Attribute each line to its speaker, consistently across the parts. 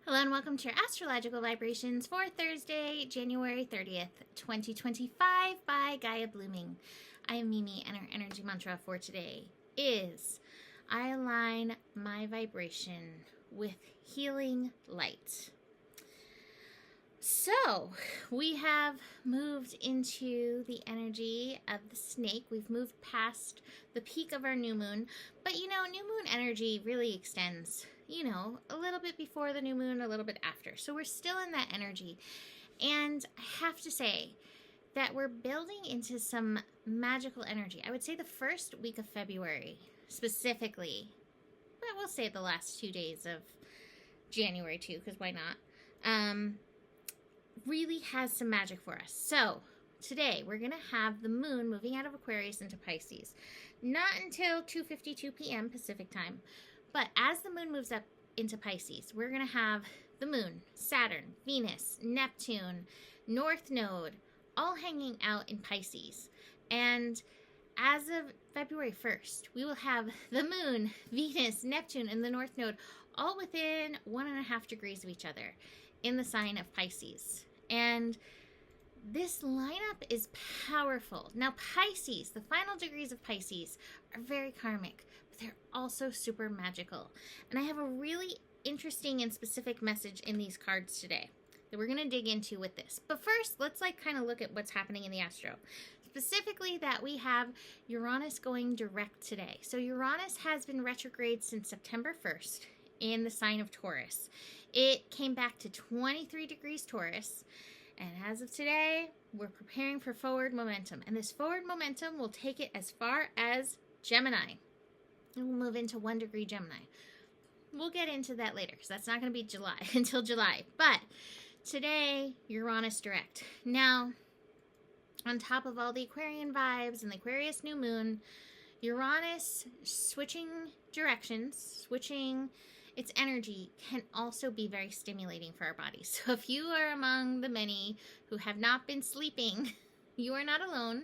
Speaker 1: Hello and welcome to your astrological vibrations for Thursday, January 30th, 2025 by Gaia Blooming. I am Mimi and our energy mantra for today is I align my vibration with healing light. So, we have moved into the energy of the snake. We've moved past the peak of our new moon. But new moon energy really extends, a little bit before the new moon, a little bit after. So we're still in that energy. And I have to say that we're building into some magical energy. I would say the first week of February specifically, but we'll say the last 2 days of January too, because why not? Really has some magic for us. So today we're going to have the moon moving out of Aquarius into Pisces. Not until 2:52 p.m. Pacific time. But as the moon moves up into Pisces, we're going to have the moon, Saturn, Venus, Neptune, North Node, all hanging out in Pisces. And as of February 1st, we will have the moon, Venus, Neptune, and the North Node all within 1.5 degrees of each other in the sign of Pisces. And this lineup is powerful. Now, Pisces, the final degrees of Pisces, are very karmic, but they're also super magical. And I have a really interesting and specific message in these cards today that we're going to dig into with this. But first, let's kind of look at what's happening in the astro. Specifically that we have Uranus going direct today. So Uranus has been retrograde since September 1st in the sign of Taurus. It came back to 23 degrees Taurus. And as of today, we're preparing for forward momentum. And this forward momentum will take it as far as Gemini. It will move into 1 degree Gemini. We'll get into that later because that's not going to be July until July. But today, Uranus direct. Now, on top of all the Aquarian vibes and the Aquarius new moon, Uranus switching directions, switching its energy can also be very stimulating for our bodies. So if you are among the many who have not been sleeping, you are not alone.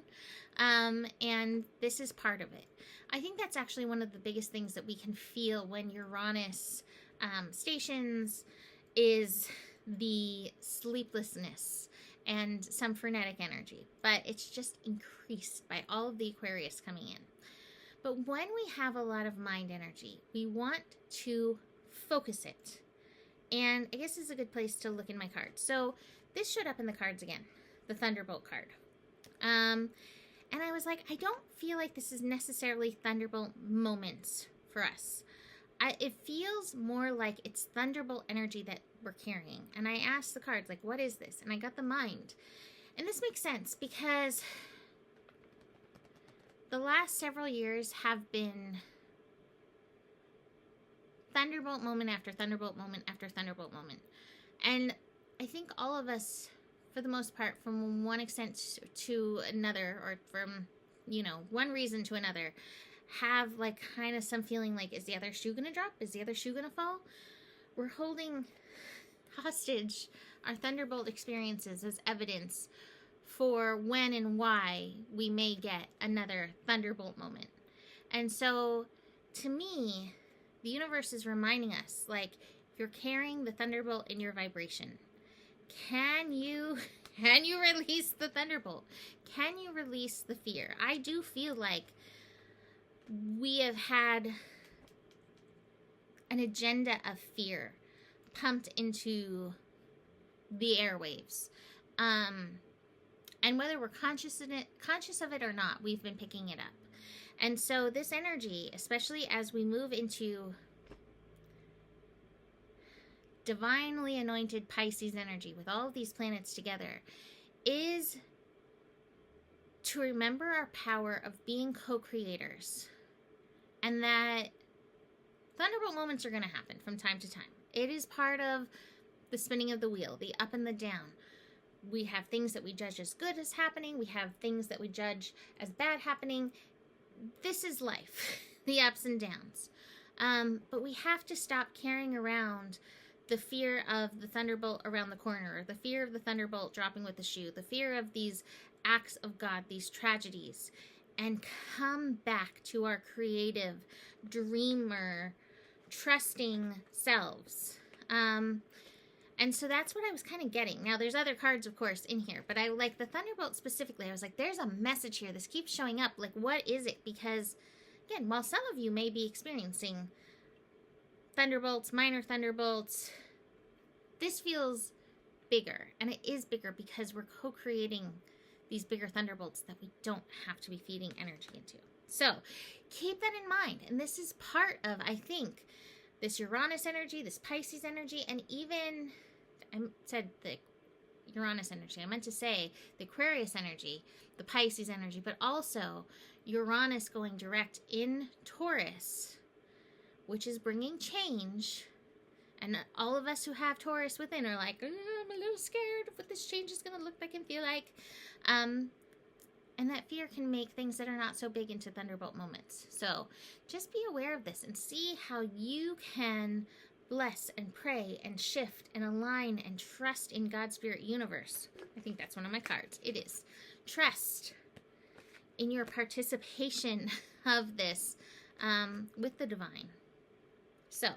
Speaker 1: And this is part of it. I think that's actually one of the biggest things that we can feel when Uranus stations is the sleeplessness and some frenetic energy. But it's just increased by all of the Aquarius coming in. But when we have a lot of mind energy, we want to focus it. And I guess this is a good place to look in my cards. So this showed up in the cards again, the Thunderbolt card. And I was like, I don't feel like this is necessarily Thunderbolt moments for us. It feels more like it's Thunderbolt energy that we're carrying. And I asked the cards, what is this? And I got the mind. And this makes sense because the last several years have been Thunderbolt moment after Thunderbolt moment after Thunderbolt moment. And I think all of us, for the most part, from one extent to another, or from, one reason to another, have kind of some feeling is the other shoe going to drop? Is the other shoe going to fall? We're holding hostage our Thunderbolt experiences as evidence for when and why we may get another Thunderbolt moment. And so, to me, the universe is reminding us, you're carrying the Thunderbolt in your vibration. Can you release the Thunderbolt? Can you release the fear? I do feel like we have had an agenda of fear pumped into the airwaves. And whether we're conscious of it or not, we've been picking it up. And so this energy, especially as we move into divinely anointed Pisces energy with all of these planets together, is to remember our power of being co-creators. And that Thunderbolt moments are going to happen from time to time. It is part of the spinning of the wheel, the up and the down. We have things that we judge as good as happening. We have things that we judge as bad happening. This is life, the ups and downs. But we have to stop carrying around the fear of the Thunderbolt around the corner, the fear of the Thunderbolt dropping with the shoe, the fear of these acts of God, these tragedies, and come back to our creative, dreamer, trusting selves. And so that's what I was kind of getting. Now, there's other cards, of course, in here, but I like the Thunderbolt specifically. I was like, there's a message here. This keeps showing up. Like, what is it? Because, again, while some of you may be experiencing thunderbolts, minor thunderbolts, this feels bigger. And it is bigger because we're co-creating these bigger thunderbolts that we don't have to be feeding energy into. So keep that in mind. And this is part of, I think, this Uranus energy, this Pisces energy, and even, I said the Uranus energy. I meant to say the Aquarius energy, the Pisces energy, but also Uranus going direct in Taurus, which is bringing change. And all of us who have Taurus within are like, I'm a little scared of what this change is going to look like and feel like. And that fear can make things that are not so big into thunderbolt moments. So just be aware of this and see how you can bless and pray and shift and align and trust in God's spirit universe. I think that's one of my cards. It is. Trust in your participation of this with the divine. So,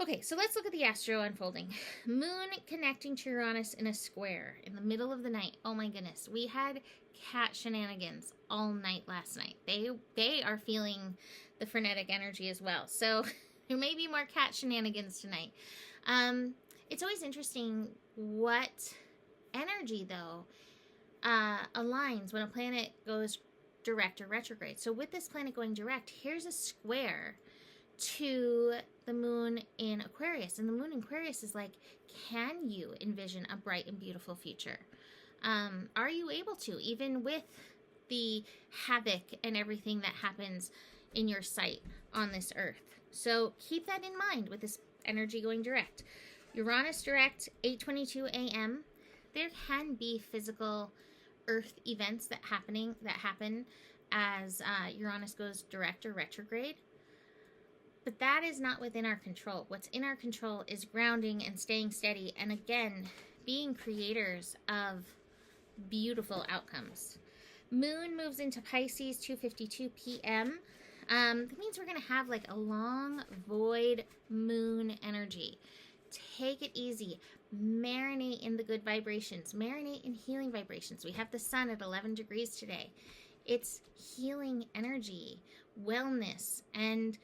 Speaker 1: okay, so let's look at the astro unfolding. Moon connecting to Uranus in a square in the middle of the night. Oh my goodness. We had cat shenanigans all night last night. They are feeling the frenetic energy as well. So there may be more cat shenanigans tonight. It's always interesting what energy, though, aligns when a planet goes direct or retrograde. So with this planet going direct, here's a square to the moon in Aquarius. And the moon in Aquarius is like, can you envision a bright and beautiful future? Are you able to, even with the havoc and everything that happens in your sight on this earth? So keep that in mind with this energy going direct. Uranus direct, 8:22 a.m. There can be physical earth events that happen as Uranus goes direct or retrograde. But that is not within our control. What's in our control is grounding and staying steady. And again, being creators of beautiful outcomes. Moon moves into Pisces, 2:52 p.m. That means we're going to have like a long void moon energy. Take it easy. Marinate in the good vibrations. Marinate in healing vibrations. We have the sun at 11 degrees today. It's healing energy, wellness, and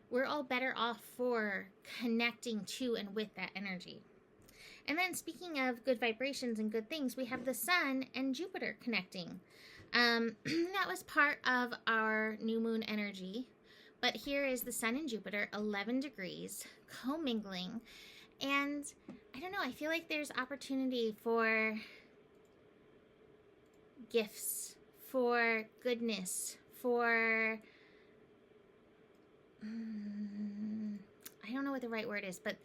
Speaker 1: we're all better off for connecting to and with that energy. And then speaking of good vibrations and good things, we have the sun and Jupiter connecting. That was part of our new moon energy. But here is the sun and Jupiter, 11 degrees, commingling. And I don't know, I feel like there's opportunity for gifts, for goodness, for I don't know what the right word is, but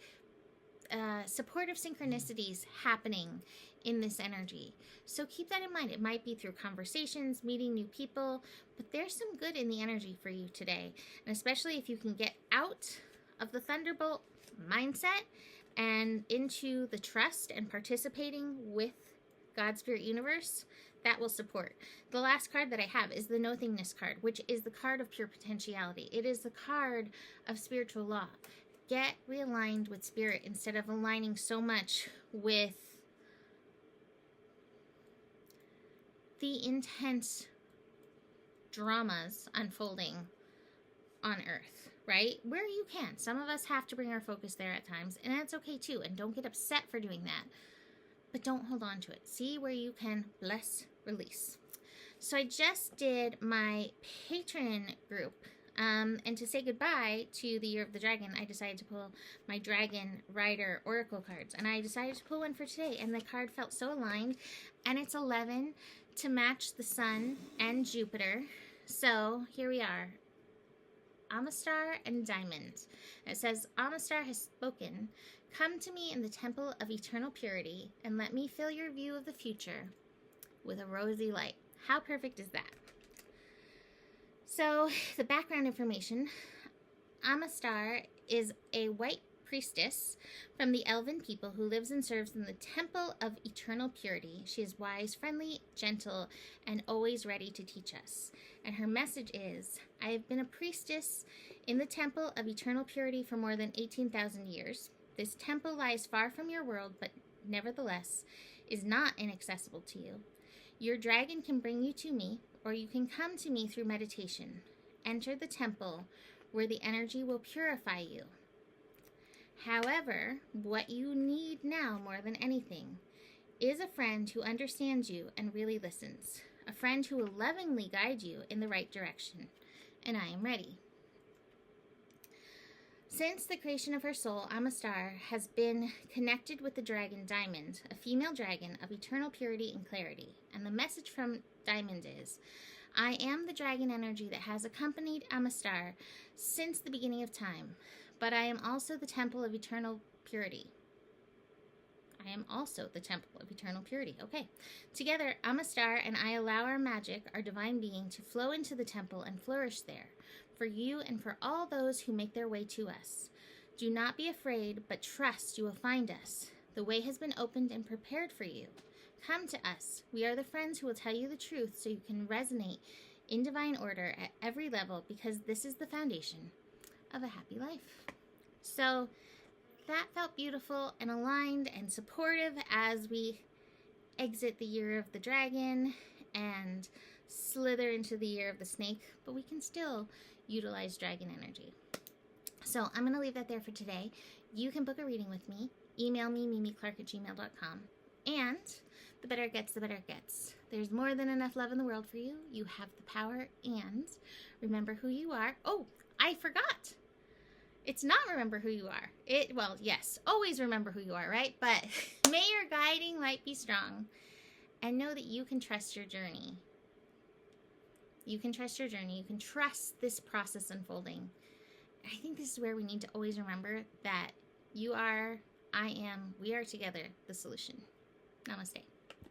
Speaker 1: supportive synchronicities happening in this energy. So keep that in mind. It might be through conversations, meeting new people, but there's some good in the energy for you today. And especially if you can get out of the Thunderbolt mindset and into the trust and participating with God's Spirit Universe, that will support. The last card that I have is the Nothingness card, which is the card of pure potentiality. It is the card of spiritual law. Get realigned with spirit instead of aligning so much with the intense dramas unfolding on Earth, right? Where you can. Some of us have to bring our focus there at times, and that's okay too. And don't get upset for doing that. But don't hold on to it. See where you can bless, release. So I just did my patron group. And to say goodbye to the Year of the Dragon, I decided to pull my Dragon Rider Oracle cards. And I decided to pull one for today. And the card felt so aligned. And it's 11 to match the Sun and Jupiter. So here we are. Amistar and Diamond. It says, Amistar has spoken. Come to me in the temple of eternal purity, and let me fill your view of the future with a rosy light. How perfect is that? So, the background information. Amistar is a white priestess from the elven people who lives and serves in the temple of eternal purity. She is wise, friendly, gentle, and always ready to teach us. And her message is, I have been a priestess in the temple of eternal purity for more than 18,000 years. This temple lies far from your world, but nevertheless is not inaccessible to you. Your dragon can bring you to me, or you can come to me through meditation. Enter the temple where the energy will purify you. However, what you need now more than anything is a friend who understands you and really listens. A friend who will lovingly guide you in the right direction. And I am ready. Since the creation of her soul, Amistar has been connected with the dragon Diamond, a female dragon of eternal purity and clarity. And the message from Diamond is, I am the dragon energy that has accompanied Amistar since the beginning of time, but I am also the temple of eternal purity. I am also the temple of eternal purity. Okay. Together, Amistar and I allow our magic, our divine being, to flow into the temple and flourish there, for you and for all those who make their way to us. Do not be afraid, but trust you will find us. The way has been opened and prepared for you. Come to us. We are the friends who will tell you the truth so you can resonate in divine order at every level, because this is the foundation of a happy life. So that felt beautiful and aligned and supportive as we exit the year of the dragon and slither into the year of the snake, but we can still utilize dragon energy. So I'm going to leave that there for today. You can book a reading with me. Email me, mimiclark@gmail.com. And the better it gets, the better it gets. There's more than enough love in the world for you. You have the power, and remember who you are. Oh, I forgot. It's not remember who you are. Well, yes, always remember who you are, right? But may your guiding light be strong, and know that you can trust your journey. You can trust your journey. You can trust this process unfolding. I think this is where we need to always remember that you are, I am, we are together the solution. Namaste.